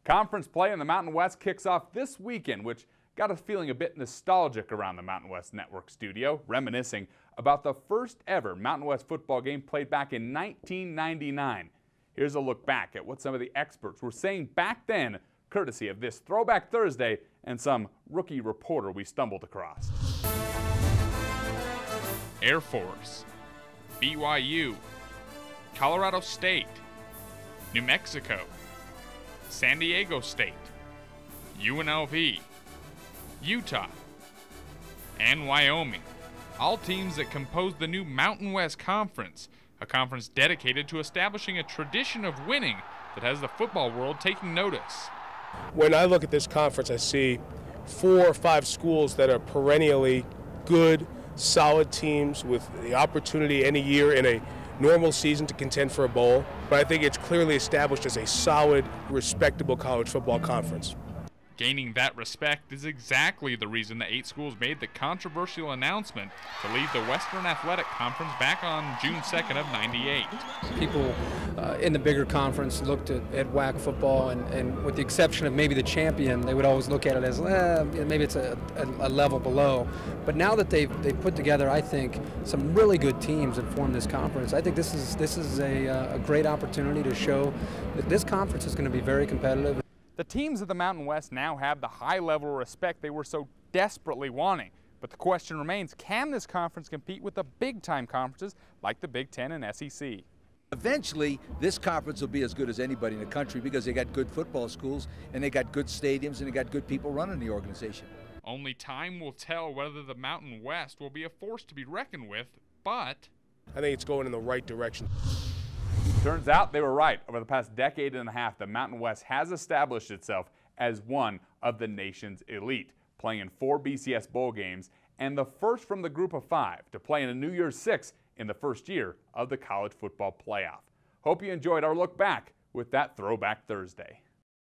Conference play in the Mountain West kicks off this weekend, which got us feeling a bit nostalgic around the Mountain West Network studio, reminiscing about the first ever Mountain West football game played back in 1999. Here's a look back at what some of the experts were saying back then, courtesy of this Throwback Thursday and some rookie reporter we stumbled across. Air Force, BYU, Colorado State, New Mexico, San Diego State, UNLV, Utah, and Wyoming, all teams that compose the new Mountain West Conference, a conference dedicated to establishing a tradition of winning that has the football world taking notice. When I look at this conference, I see 4 or 5 schools that are perennially good, solid teams with the opportunity any year in a normal season to contend for a bowl. But I think it's clearly established as a solid, respectable college football conference. Gaining that respect is exactly the reason the 8 schools made the controversial announcement to leave the Western Athletic Conference back on June 2nd of '98. People in the bigger conference looked at WAC football, and with the exception of maybe the champion, they would always look at it as maybe it's a level below. But now that they've put together, I think, some really good teams that form this conference, I think this is a great opportunity to show that this conference is going to be very competitive. The teams of the Mountain West now have the high level of respect they were so desperately wanting. But the question remains, can this conference compete with the big-time conferences like the Big Ten and SEC? Eventually, this conference will be as good as anybody in the country because they got good football schools and they got good stadiums and they got good people running the organization. Only time will tell whether the Mountain West will be a force to be reckoned with, but I think it's going in the right direction. Turns out they were right. Over the past decade and a half, the Mountain West has established itself as one of the nation's elite, playing in 4 BCS bowl games and the first from the group of 5 to play in a New Year's 6 in the first year of the college football playoff. Hope you enjoyed our look back with that Throwback Thursday.